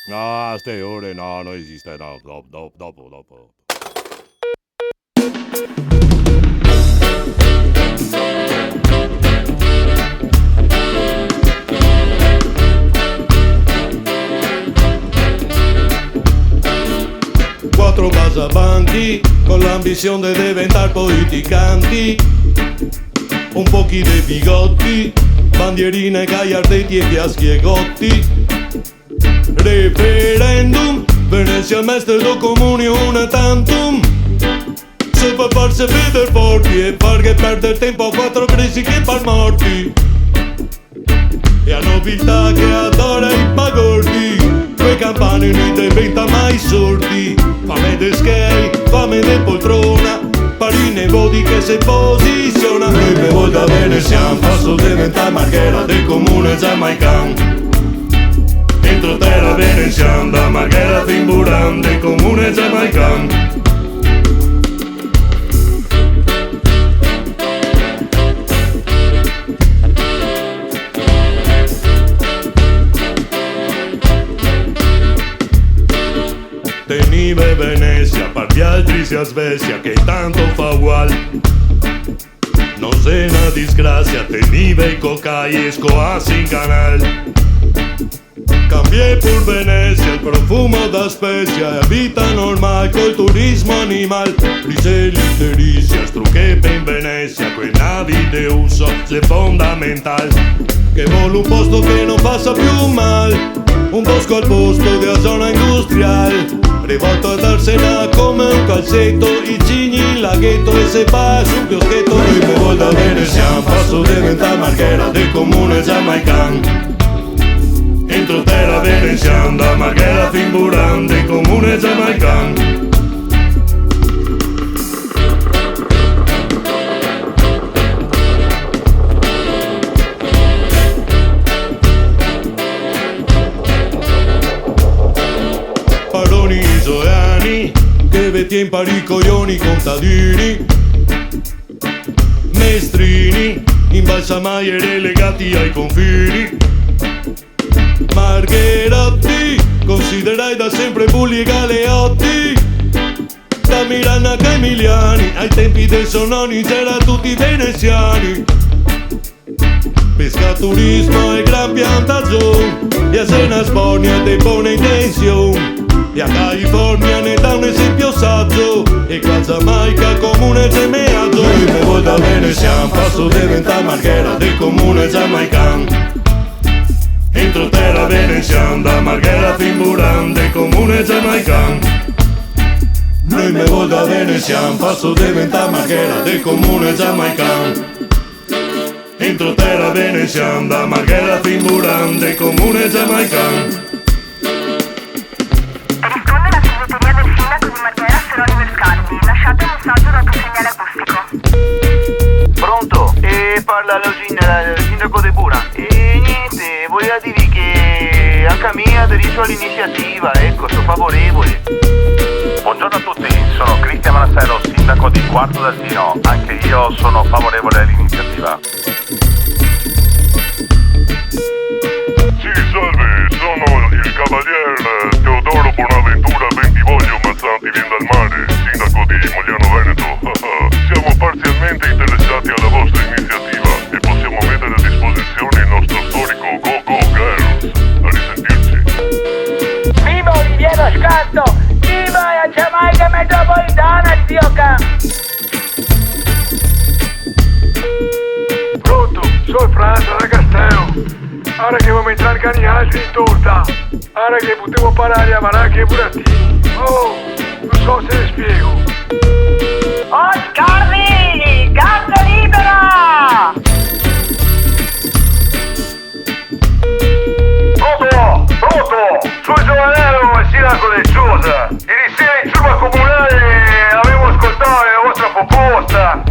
No, a ste ore no, non esiste, no, dopo. Quattro passi avanti, con l'ambizione di diventare politicanti. Un pochino di bigotti, bandierine, gagliardetti e fiaschi e gotti. Referendum, Venezia mestre do comune una tantum. Se per farsi vedere forti e far che perdere tempo a quattro crisi che par morti. E a nobiltà che adora i pagordi, quei campani non diventa mai sordi. Fame de skei, fame de poltrona, parine voti che si posiziona. Noi per voi da venezian, passo diventare marghera del comune giamaican. Entro terra venezian, da marghera fin Buran, del comune giamaican. Tenive Venezia, per gli altri si Svezia, che tanto fa ugual. Non se una disgrazia, tenive cocai, escoas in canal. Cambié por Venezia, il profumo da specia, e vita normal, col turismo animal. Riselli delicias, truchepe in Venezia, quei navi de uso, se fondamental. Che vuole un posto che non passa più mal, un bosco al posto della zona industrial. Rivolto a darsela come un calzetto, i cigni, il laghetto e se va su chioschetto. Noi per voi da venezian, passo diventa marghera del comune giamaican. Entro terra venezian, da marghera fin Buran, del comune giamaican. Paroni isoani, che veti in pari coglioni contadini. Mestrini, imbalsamaiere legati ai confini. Margherotti, considerai da sempre bulli e galeotti. Da Milano a Emiliani, ai tempi dei sononi c'era tutti veneziani. Pescaturismo e gran piantagione, e a Sena Spornia de buona intenzione. E a California ne dà un esempio saggio, e qua Giamaica comune gemeaggio. Noi per voi da venezian, passo diventa marghera del comune giamaican. Entro terra venezian, da marghera fin Buran, del comune giamaican. Noi me voi da venezian, passo diventa marghera del comune giamaican. Entro terra venezian, da marghera fin Buran, del comune giamaican. Risponde la segreteria del sindaco di Marghera, Seronimo Scardi. Lasciate un messaggio dato segnale acustico. Pronto? Parla il sindaco di Buran. Niente, voleva dire che anche a me aderisco all'iniziativa, ecco, sono favorevole. Buongiorno a tutti, sono Cristian Manassero, sindaco di Quarto d'Altino. Anche io sono favorevole all'iniziativa. Sì, salve, sono il cavalier Teodoro Bonaventura Bentivoglio Mazzanti Vien dal Mare, sindaco di Mogliano Veneto. Siamo parzialmente interessati alla vostra iniziativa e possiamo mettere a disposizione il nostro storico Go-Go Girls. A risentirci. Viva Oliviero Scatto! Viva la Giamaica metropolitana, zio Can! Pronto, sono Franza da Castello. Ora che vuoi entrare cani altri in torta. Ora che potevo parlare a Maracchi e Burattini. Oh, non so se le spiego. Oh, Scardi! Gatto libera! Pronto! Sono Giovanello e sindaco del Ciosa. Ieri sera in giurma comunale avevo ascoltato la vostra proposta.